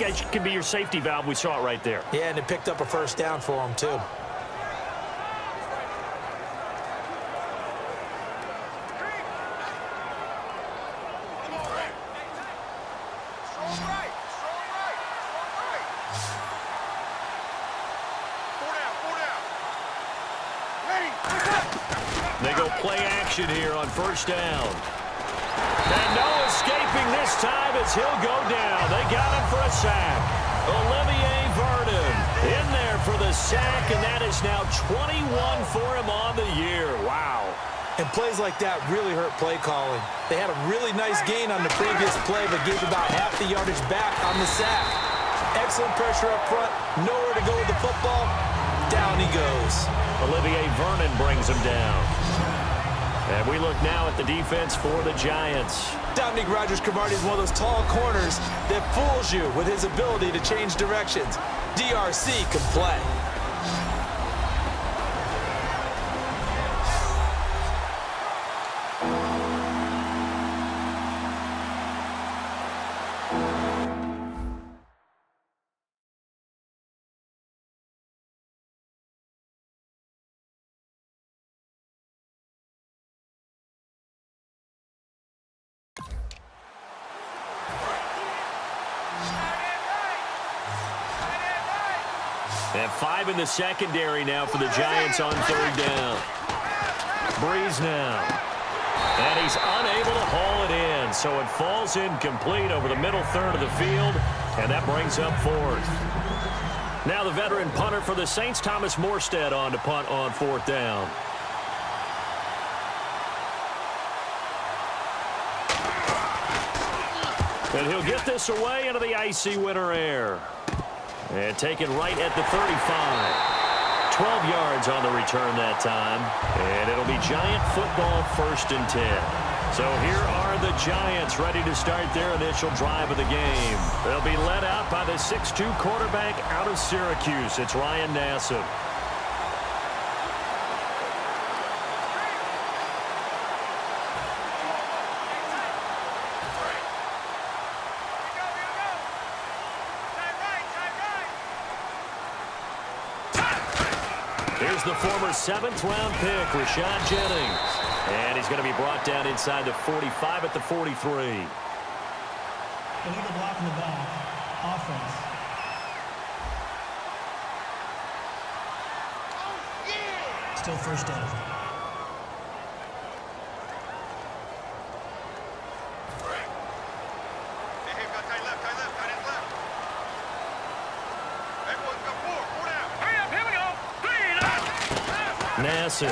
It could be your safety valve. We saw it right there. Yeah, and it picked up a first down for him, too. They go play action here on first down. And no escaping this time as he'll go down. They got him for a sack. Olivier Vernon in there for the sack, and that is now 21 for him on the year. Wow. And plays like that really hurt play calling. They had a really nice gain on the previous play, but gave about half the yardage back on the sack. Excellent pressure up front. Nowhere to go with the football. Down he goes. Olivier Vernon brings him down. And we look now at the defense for the Giants. Dominique Rodgers-Cromartie is one of those tall corners that fools you with his ability to change directions. DRC can play. And 5 in the secondary now for the Giants on third down. Breeze now. And he's unable to haul it in, so it falls incomplete over the middle third of the field, and that brings up fourth. Now the veteran punter for the Saints, Thomas Morstead, on to punt on fourth down. And he'll get this away into the icy winter air. And taken right at the 35. 12 yards on the return that time. And it'll be Giant football, 1st and 10. So here are the Giants ready to start their initial drive of the game. They'll be led out by the 6'2 quarterback out of Syracuse. It's Ryan Nassib. Here's the former 7th-round pick, Rashad Jennings. And he's going to be brought down inside the 45 at the 43. Illegal block in the back. Offense. Still first down. Nassib.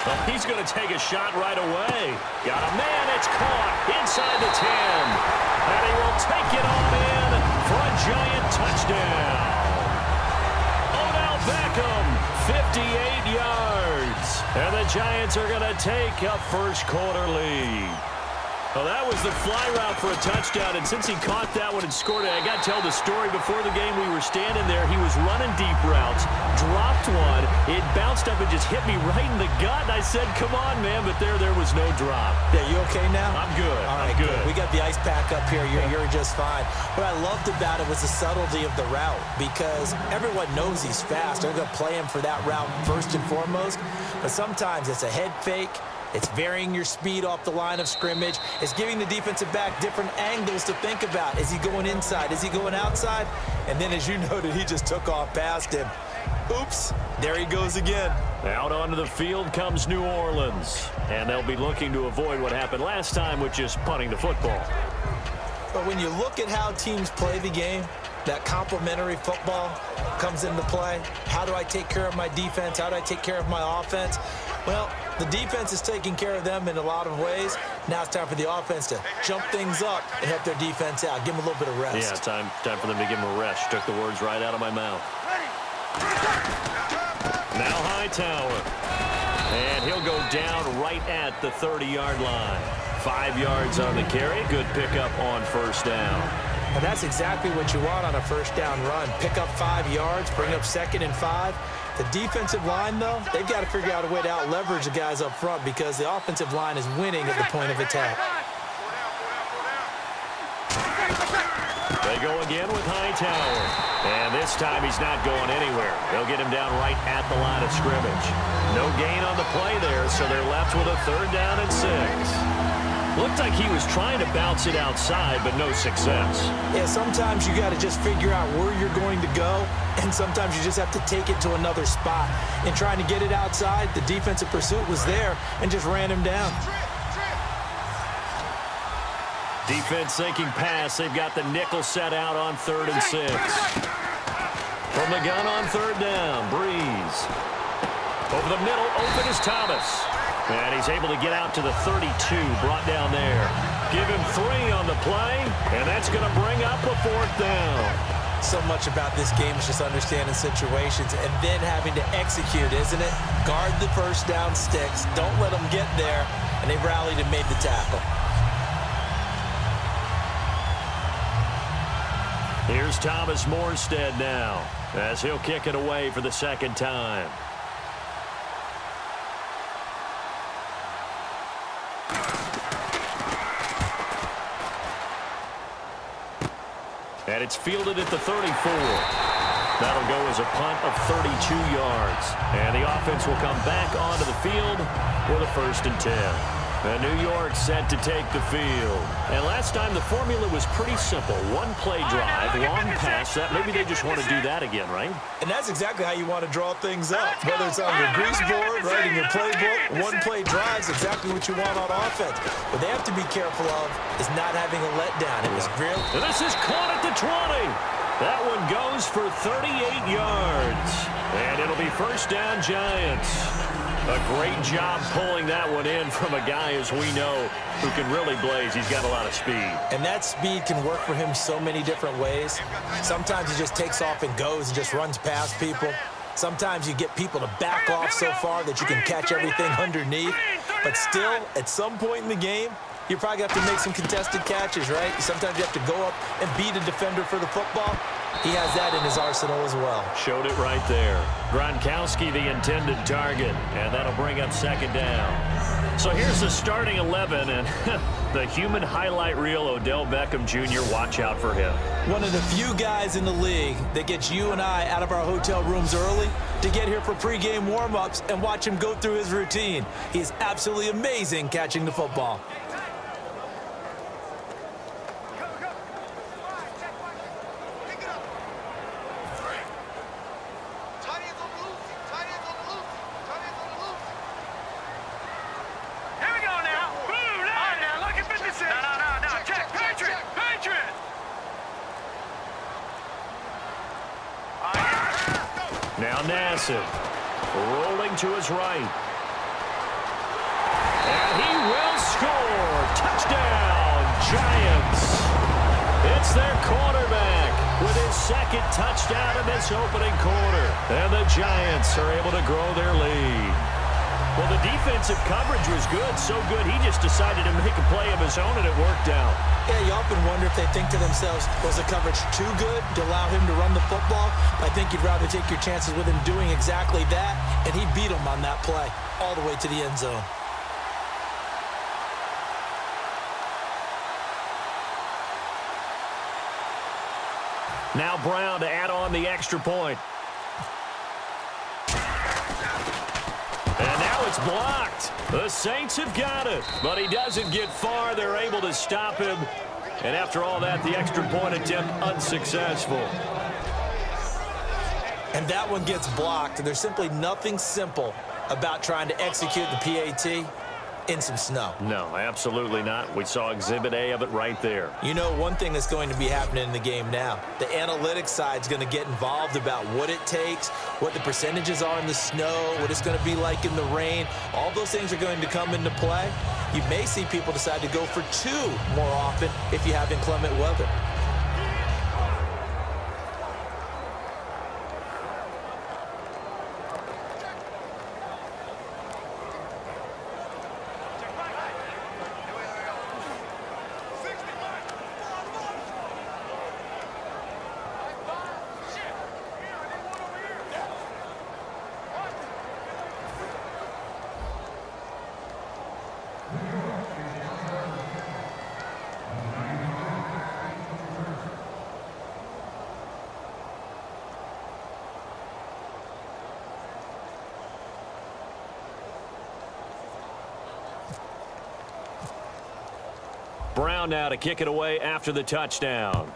Well, he's going to take a shot right away. Got a man. It's caught inside the 10. And he will take it on in for a Giant touchdown. Odell Beckham, 58 yards. And the Giants are going to take a first-quarter lead. Well, that was the fly route for a touchdown, and since he caught that one and scored it, I got to tell the story. Before the game, we were standing there. He was running deep routes, dropped one. It bounced up and just hit me right in the gut, and I said, come on, man, but there was no drop. Yeah, you okay now? I'm good. All right, I'm good. We got the ice pack up here. You're just fine. What I loved about it was the subtlety of the route, because everyone knows he's fast. They're going to play him for that route first and foremost, but sometimes it's a head fake. It's varying your speed off the line of scrimmage. It's giving the defensive back different angles to think about. Is he going inside? Is he going outside? And then, as you noted, he just took off past him. Oops, there he goes again. Out onto the field comes New Orleans. And they'll be looking to avoid what happened last time, which is punting the football. But when you look at how teams play the game, that complementary football comes into play. How do I take care of my defense? How do I take care of my offense? Well, the defense is taking care of them in a lot of ways. Now it's time for the offense to jump things up and help their defense out. Give them a little bit of rest. Yeah, time for them to give them a rest. Took the words right out of my mouth. Now Hightower. And he'll go down right at the 30-yard line. 5 yards on the carry. Good pickup on first down. And that's exactly what you want on a first down run. Pick up 5 yards, bring up 2nd and 5. The defensive line, though, they've got to figure out a way to out-leverage the guys up front because the offensive line is winning at the point of attack. They go again with Hightower. And this time he's not going anywhere. They'll get him down right at the line of scrimmage. No gain on the play there, so they're left with a 3rd down and 6. Looked like he was trying to bounce it outside, but no success. Yeah, sometimes you got to just figure out where you're going to go, and sometimes you just have to take it to another spot. In trying to get it outside, the defensive pursuit was there and just ran him down. Defense thinking pass. They've got the nickel set out on 3rd and 6. From the gun on 3rd down, Breeze. Over the middle, open is Thomas. And he's able to get out to the 32, brought down there. Give him 3 on the play, and that's going to bring up a 4th down. So much about this game is just understanding situations and then having to execute, isn't it? Guard the 1st down sticks. Don't let them get there, and they rallied and made the tackle. Here's Thomas Morstead now, as he'll kick it away for the 2nd time. And it's fielded at the 34. That'll go as a punt of 32 yards. And the offense will come back onto the field with a 1st and 10. And New York set to take the field. And last time the formula was pretty simple. 1 play drive, long pass. That maybe they just want to do that again, right? And that's exactly how you want to draw things up. Whether it's on your grease board, right, in your playbook, 1 play drive is exactly what you want on offense. What they have to be careful of is not having a letdown. It was real. And this is caught at the 20. That one goes for 38 yards. And it'll be 1st down Giants. A great job pulling that one in from a guy, as we know, who can really blaze. He's got a lot of speed. And that speed can work for him so many different ways. Sometimes he just takes off and goes and just runs past people. Sometimes you get people to back off so far that you can catch everything underneath. But still, at some point in the game, you're probably going to have to make some contested catches, right? Sometimes you have to go up and beat a defender for the football. He has that in his arsenal as well. Showed it right there. Gronkowski, the intended target, and that'll bring up 2nd down. So here's the starting 11, and the human highlight reel, Odell Beckham Jr., watch out for him. One of the few guys in the league that gets you and I out of our hotel rooms early to get here for pregame warm-ups and watch him go through his routine. He's absolutely amazing catching the football. Now Nassib, rolling to his right. And he will score. Touchdown, Giants. It's their quarterback with his 2nd touchdown in this opening quarter. And the Giants are able to grow their lead. Well, the defensive coverage was good, so good he just decided to make a play of his own, and it worked out. Yeah, you often wonder if they think to themselves, was the coverage too good to allow him to run the football? I think you'd rather take your chances with him doing exactly that, and he beat him on that play all the way to the end zone. Now Brown to add on the extra point. And now it's blocked. The Saints have got it, but he doesn't get far. They're able to stop him. And after all that, the extra point attempt unsuccessful. And that one gets blocked. And there's simply nothing simple about trying to execute the PAT in some snow. No, absolutely not. We saw Exhibit A of it right there. You know, one thing that's going to be happening in the game now, the analytics side is going to get involved about what it takes, what the percentages are in the snow, what it's going to be like in the rain. All those things are going to come into play. You may see people decide to go for 2 more often if you have inclement weather. Brown now to kick it away after the touchdown.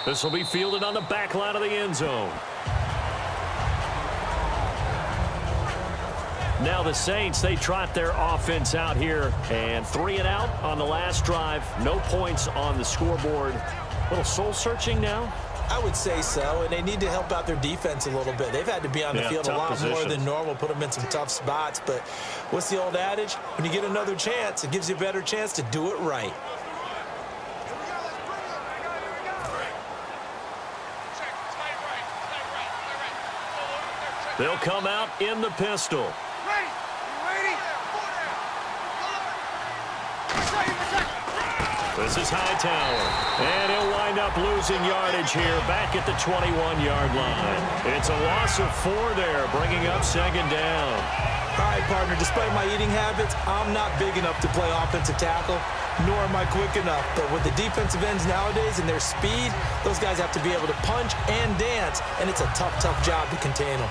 This will be fielded on the back line of the end zone. Now the Saints, they trot their offense out here, and 3 and out on the last drive. No points on the scoreboard. A little soul-searching now? I would say so, and they need to help out their defense a little bit. They've had to be on the field a lot more than normal, put them in some tough spots. But what's the old adage? When you get another chance, it gives you a better chance to do it right. They'll come out in the pistol. This is Hightower, and he'll wind up losing yardage here back at the 21-yard line. It's a loss of 4 there, bringing up second down. All right, partner, despite my eating habits, I'm not big enough to play offensive tackle, nor am I quick enough. But with the defensive ends nowadays and their speed, those guys have to be able to punch and dance, and it's a tough, tough job to contain them.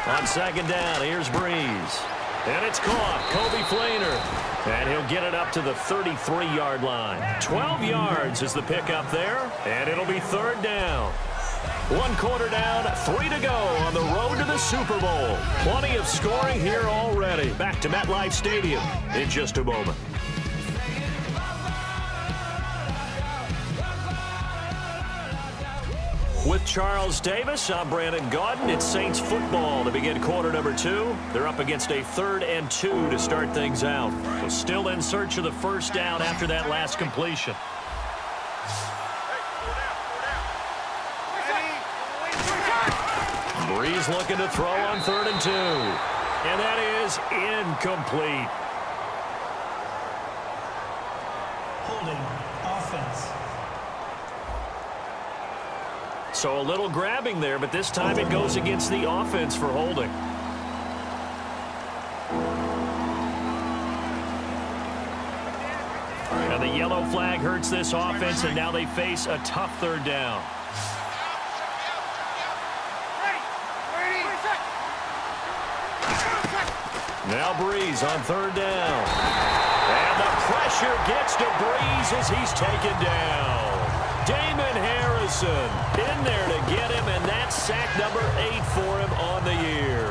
On second down, here's Breeze. And it's caught. Kobe Flainer. And he'll get it up to the 33-yard line. 12 yards is the pickup there. And it'll be third down. 1 quarter down, 3 to go on the road to the Super Bowl. Plenty of scoring here already. Back to MetLife Stadium in just a moment. With Charles Davis, I'm Brandon Gaudin. It's Saints football to begin quarter number 2. They're up against a 3rd and 2 to start things out. So still in search of the first down after that last completion. Breeze looking to throw on 3rd and 2. And that is incomplete. Holding. Offense. So a little grabbing there, but this time it goes against the offense for holding. And the yellow flag hurts this offense, and now they face a tough 3rd down. Now Breeze on 3rd down. And the pressure gets to Breeze as he's taken down. Damon Harrison in there to get him, and that's sack number 8 for him on the year.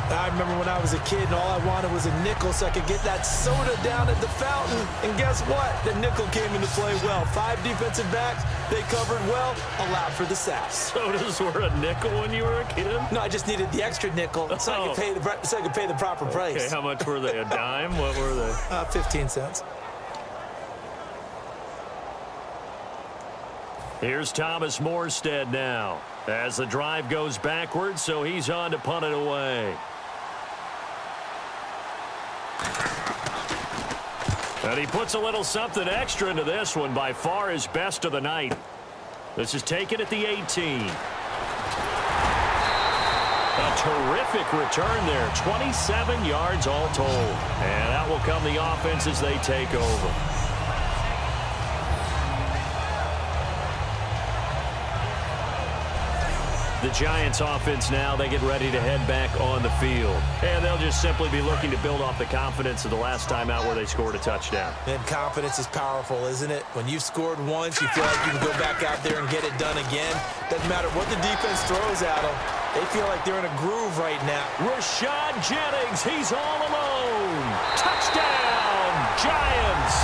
I remember when I was a kid and all I wanted was a nickel so I could get that soda down at the fountain. And guess what? The nickel came into play well. 5 defensive backs, they covered well, allowed for the sacks. Sodas were a nickel when you were a kid? No, I just needed the extra nickel so I could pay the proper price. Okay, how much were they? A dime? What were they? 15 cents. Here's Thomas Morstead now as the drive goes backwards, so he's on to punt it away. And he puts a little something extra into this one, by far his best of the night. This is taken at the 18. A terrific return there, 27 yards all told. And out will come the offense as they take over. The Giants offense now, they get ready to head back on the field. And they'll just simply be looking to build off the confidence of the last time out where they scored a touchdown. And confidence is powerful, isn't it? When you've scored once, you feel like you can go back out there and get it done again. Doesn't matter what the defense throws at them. They feel like they're in a groove right now. Rashad Jennings, he's all alone. Touchdown, Giants.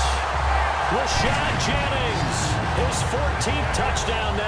Rashad Jennings, his 14th touchdown now.